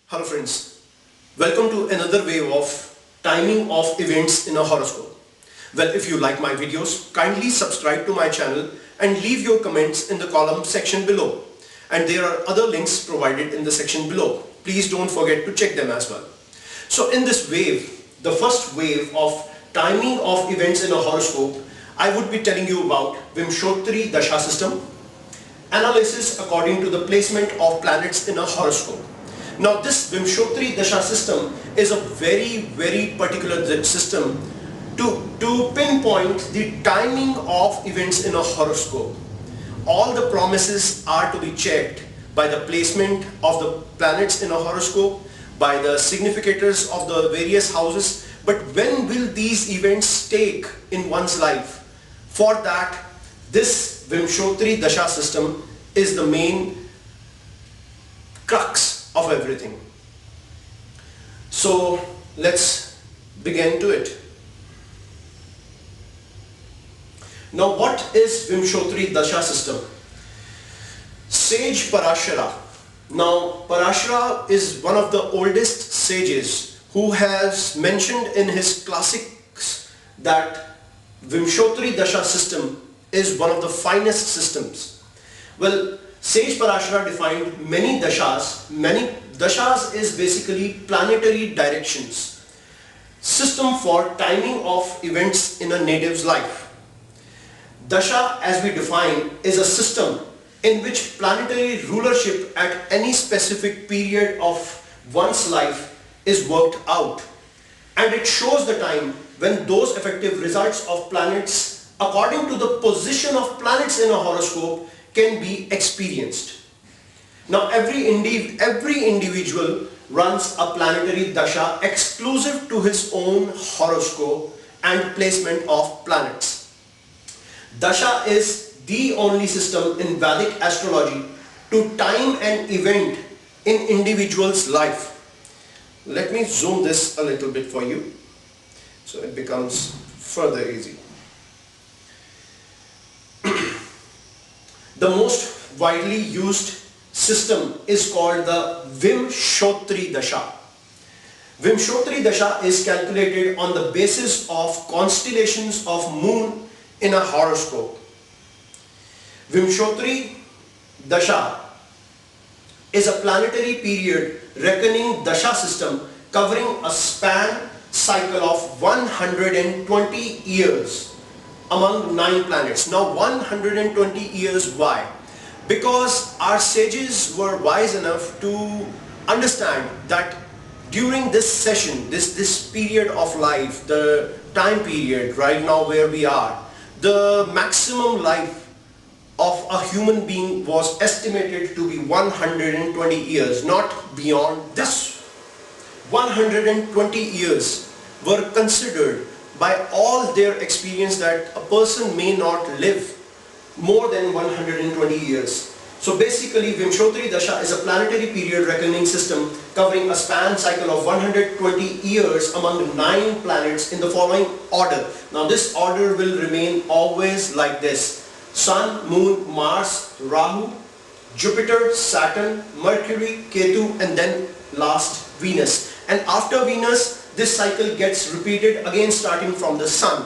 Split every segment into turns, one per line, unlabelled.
Hello friends, welcome to another wave of timing of events in a horoscope. Well, if you like my videos, kindly subscribe to my channel and leave your comments in the column section below. And there are other links provided in the section below. Please don't forget to check them as well. So in this wave, the first wave of timing of events in a horoscope, I would be telling you about Vimshottari Dasha system, analysis according to the placement of planets in a horoscope. Now this Vimshottari Dasha system is a very particular system to pinpoint the timing of events in a horoscope. All the promises are to be checked by the placement of the planets in a horoscope, by the significators of the various houses. But when will these events take in one's life? For that, this Vimshottari Dasha system is the main crux of everything. So let's begin to it. Now what is Vimshottari Dasha system? Sage Parashara. Now Parashara is one of the oldest sages who has mentioned in his classics that Vimshottari Dasha system is one of the finest systems. Well, Sage Parashara defined many dashas. Many dashas is basically planetary directions, system for timing of events in a native's life. Dasha, as we define, is a system in which planetary rulership at any specific period of one's life is worked out, and it shows the time when those effective results of planets according to the position of planets in a horoscope can be experienced. Now every individual runs a planetary dasha exclusive to his own horoscope and placement of planets. Dasha is the only system in Vedic astrology to time an event in individual's life. Let me zoom this a little bit for you so it becomes further easy. The most widely used system is called the Vimshottari Dasha. Vimshottari Dasha is calculated on the basis of constellations of moon in a horoscope. Vimshottari Dasha is a planetary period reckoning Dasha system covering a span cycle of 120 years among 9 planets. Now 120 years, why? Because our sages were wise enough to understand that during this session, this period of life, the time period right now where we are, the maximum life of a human being was estimated to be 120 years, not beyond. This 120 years were considered by all their experience that a person may not live more than 120 years. So basically Vimshottari Dasha is a planetary period reckoning system covering a span cycle of 120 years among 9 planets in the following order. Now this order will remain always like this: Sun, Moon, Mars, Rahu, Jupiter, Saturn, Mercury, Ketu, and then last Venus. And after Venus, this cycle gets repeated again starting from the Sun.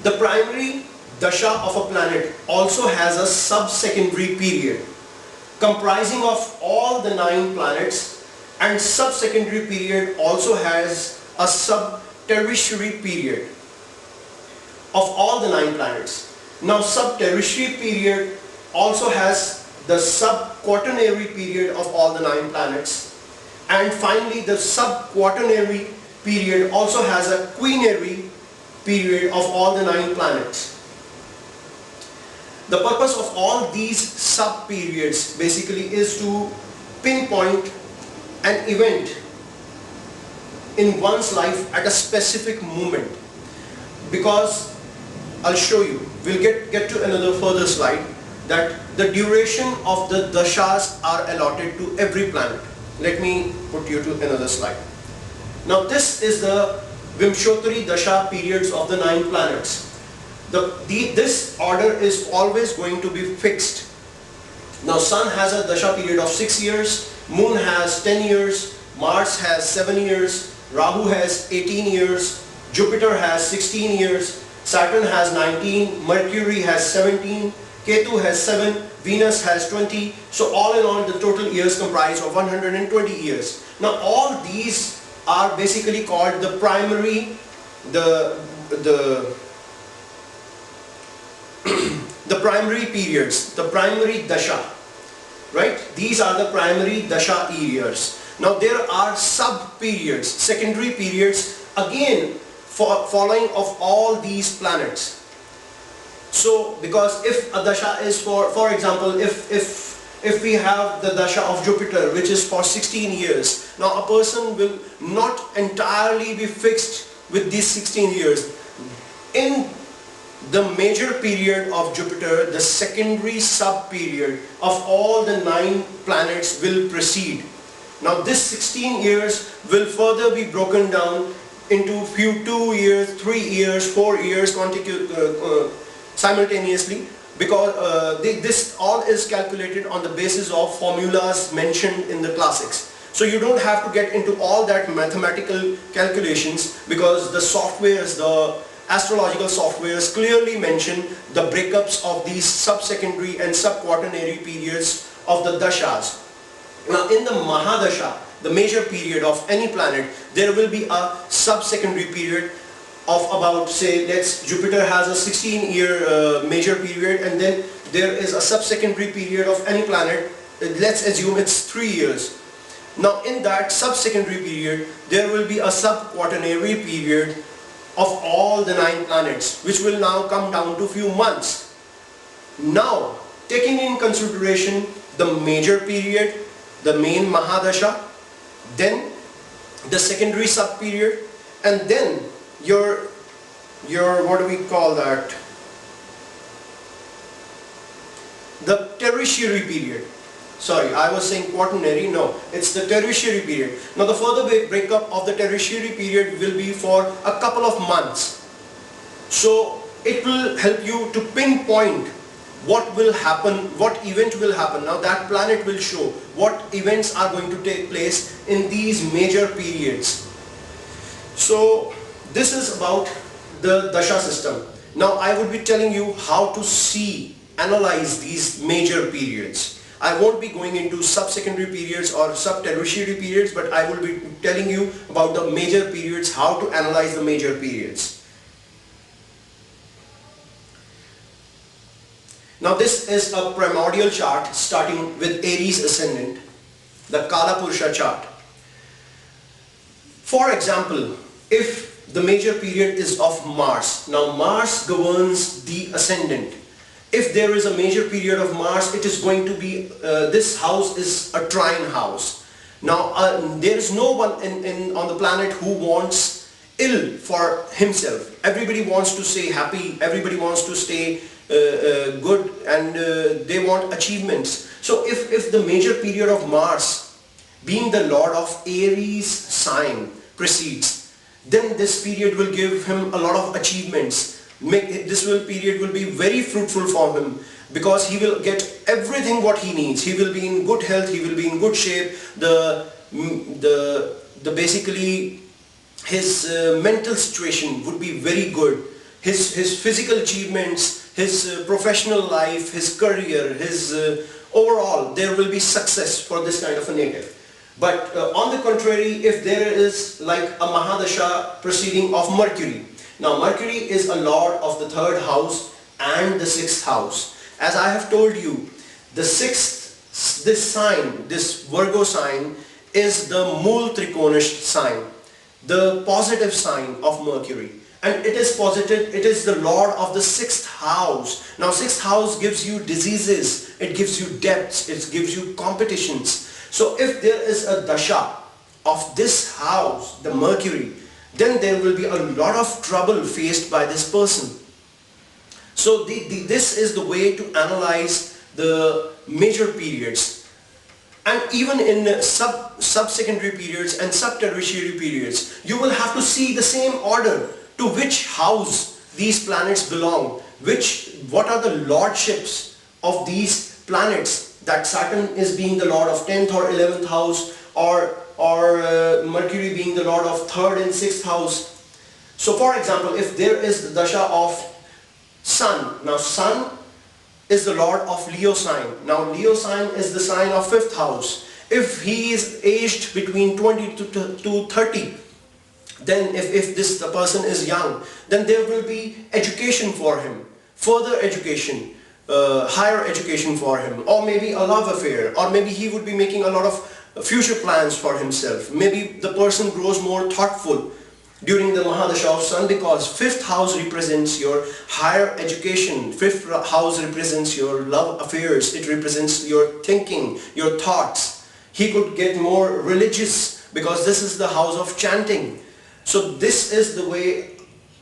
The primary dasha of a planet also has a sub secondary period comprising of all the 9 planets, and sub secondary period also has a sub tertiary period of all the 9 planets. Now sub tertiary period also has the sub quaternary period of all the 9 planets. And finally the sub quaternary period also has a quinary period of all the 9 planets. The purpose of all these sub periods basically is to pinpoint an event in one's life at a specific moment, because I'll show you, we'll get to another further slide, that the duration of the dashas are allotted to every planet. Let me put you to another slide. Now this is the Vimshottari Dasha periods of the 9 planets. This order is always going to be fixed Now Sun has a dasha period of 6 years, Moon has 10 years, Mars has 7 years, Rahu has 18 years, Jupiter has 16 years, Saturn has 19, Mercury has 17, Ketu has 7, Venus has 20. So all in all, the total years comprise of 120 years. Now all these are basically called the primary, the primary periods, the primary dasha, right? These are the primary dasha years. Now there are sub periods, secondary periods, again following of all these planets. So because if a dasha is for example, if we have the dasha of Jupiter, which is for 16 years, now a person will not entirely be fixed with these 16 years. In the major period of Jupiter, the secondary sub period of all the 9 planets will precede. Now this 16 years will further be broken down into few 2 years, 3 years, 4 years simultaneously, because this all is calculated on the basis of formulas mentioned in the classics. So you don't have to get into all that mathematical calculations, because the softwares, the astrological softwares clearly mention the breakups of these sub-secondary and sub-quaternary periods of the dashas. Now in the Mahadasha, the major period of any planet, there will be a sub-secondary period of about, say, Jupiter has a 16-year major period, and then there is a sub-secondary period of any planet, let's assume it's 3 years. Now in that sub-secondary period, there will be a sub-quaternary period of all the 9 planets, which will now come down to few months. Now, taking in consideration the major period, the main Mahadasha, then the secondary sub-period, and then your what do we call that, the tertiary period. Sorry, I was saying quaternary, no, it's the tertiary period. Now the further breakup of the tertiary period will be for a couple of months. So it will help you to pinpoint what will happen, what event will happen. Now that planet will show what events are going to take place in these major periods. So this is about the dasha system. Now I would be telling you how to analyze these major periods. I won't be going into sub-secondary periods or sub-tertiary periods, but I will be telling you about the major periods, how to analyze the major periods. Now this is a primordial chart starting with Aries Ascendant, the Kala Purusha chart. For example, if the major period is of Mars, now Mars governs the ascendant. If there is a major period of Mars, it is going to be, this house is a trine house. Now there is no one on the planet who wants ill for himself. Everybody wants to stay happy, everybody wants to stay good, and they want achievements. So if the major period of Mars, being the lord of Aries sign, precedes, then this period will give him a lot of achievements. This period will be very fruitful for him, because he will get everything what he needs. He will be in good health, he will be in good shape, basically his mental situation would be very good. His physical achievements, his professional life, his career, his overall, there will be success for this kind of a native. But on the contrary, if there is like a Mahadasha proceeding of Mercury. Now Mercury is a lord of the 3rd house and the 6th house. As I have told you, the 6th, this sign, this Virgo sign, is the Mool Trikonish sign, the positive sign of Mercury. And it is positive, it is the lord of the 6th house. Now 6th house gives you diseases, it gives you debts, it gives you competitions. So if there is a dasha of this house, the Mercury, then there will be a lot of trouble faced by this person. So this is the way to analyze the major periods. And even in sub-secondary periods and sub-tertiary periods, you will have to see the same order to which house these planets belong, what are the lordships of these planets that Saturn is being the lord of 10th or 11th house, or Mercury being the lord of 3rd and 6th house. So for example, if there is the dasha of Sun, now Sun is the lord of Leo sign. Now Leo sign is the sign of 5th house. If he is aged between 20 to 30, then if the person is young, then there will be education for him, further education, higher education for him, or maybe a love affair, or maybe he would be making a lot of future plans for himself. Maybe the person grows more thoughtful during the Mahadasha of Sun, because 5th house represents your higher education, 5th house represents your love affairs, it represents your thinking, your thoughts. He could get more religious because this is the house of chanting. So this is the way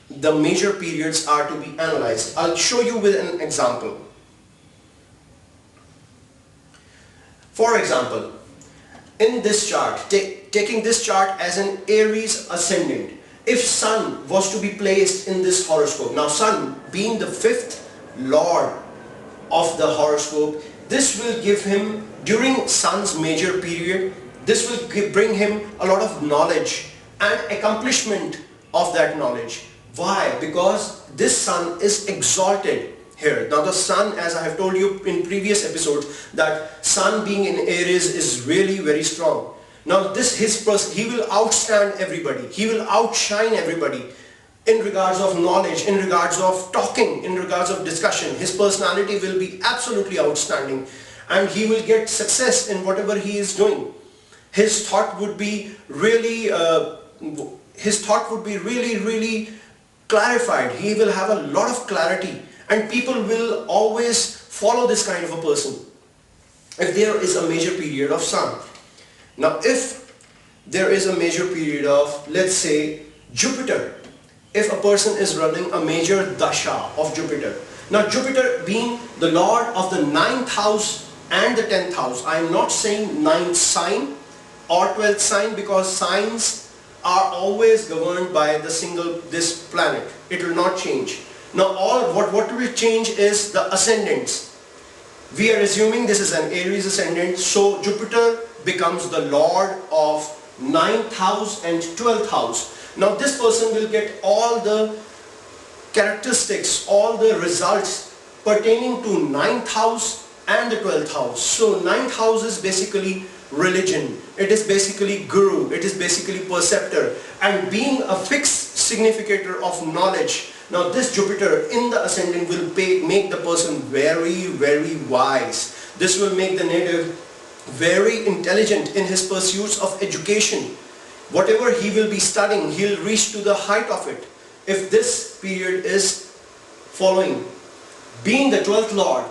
the major periods are to be analyzed. I'll show you with an example. For example, in this chart, taking this chart as an Aries Ascendant, if Sun was to be placed in this horoscope, now Sun being the 5th lord of the horoscope, this will give him, during Sun's major period, this will bring him a lot of knowledge and accomplishment of that knowledge. Why? Because this Sun is exalted here. Now the Sun, as I have told you in previous episodes, that Sun being in Aries is really very strong. Now he will outstand everybody, he will outshine everybody in regards of knowledge, in regards of talking, in regards of discussion. His personality will be absolutely outstanding, and he will get success in whatever he is doing. His thought would be really really clarified. He will have a lot of clarity, and people will always follow this kind of a person if there is a major period of Sun. Now if there is a major period of, let's say, Jupiter, if a person is running a major dasha of Jupiter. Now Jupiter being the lord of the 9th house and the 10th house. I am not saying 9th sign or 12th sign, because signs are always governed by this planet. It will not change. Now what will change is the ascendants. We are assuming this is an Aries ascendant, so Jupiter becomes the lord of 9th house and 12th house. Now this person will get all the characteristics, all the results pertaining to 9th house and the 12th house. So 9th house is basically religion, it is basically guru, it is basically perceptor, and being a fixed significator of knowledge. Now this Jupiter in the ascendant will make the person very, very wise. This will make the native very intelligent in his pursuits of education. Whatever he will be studying, he'll reach to the height of it if this period is following. Being the 12th lord,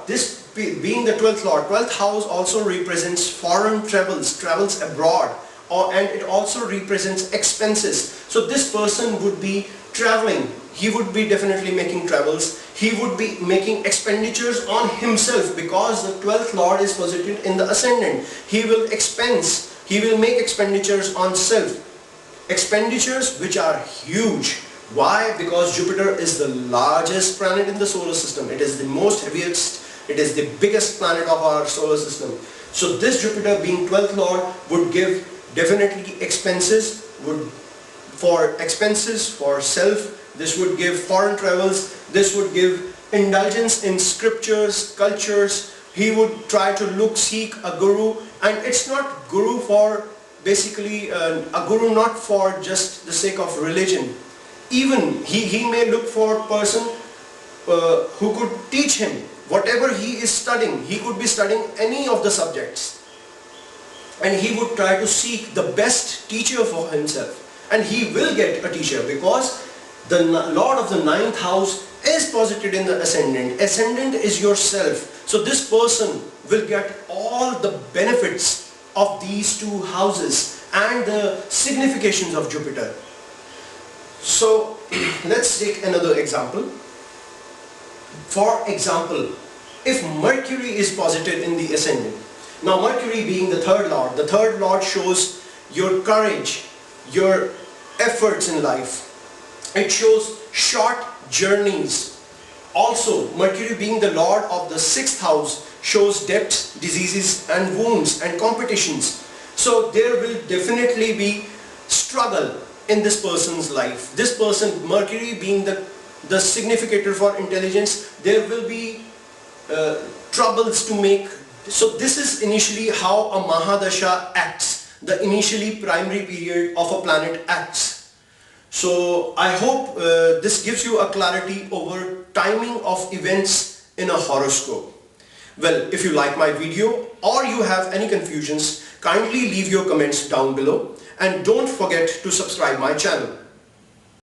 12th house also represents foreign travels abroad, and it also represents expenses. So this person would be traveling, he would be definitely making travels, he would be making expenditures on himself, because the 12th lord is posited in the ascendant. He will make expenditures on self, expenditures which are huge. Why? Because Jupiter is the largest planet in the solar system. It is the most heaviest, it is the biggest planet of our solar system. So this Jupiter being 12th lord would give definitely expenses, for self. This would give foreign travels, this would give indulgence in scriptures, cultures. He would try to seek a guru, and it's not guru for basically a guru not for just the sake of religion. Even he may look for a person who could teach him whatever he is studying. He could be studying any of the subjects, and he would try to seek the best teacher for himself, and he will get a teacher, because the lord of the 9th house is posited in the ascendant. Ascendant is yourself. So this person will get all the benefits of these two houses and the significations of Jupiter. So let's take another example. For example, if Mercury is posited in the ascendant. Now Mercury being the 3rd lord shows your courage, your efforts in life. It shows short journeys. Also, Mercury being the lord of the 6th house shows debts, diseases and wounds and competitions. So there will definitely be struggle in this person's life. This person, Mercury being the significator for intelligence, there will be troubles to make. So this is initially how a Mahadasha acts, the initially primary period of a planet acts. So I hope this gives you a clarity over timing of events in a horoscope. Well, if you like my video or you have any confusions, kindly leave your comments down below and don't forget to subscribe my channel.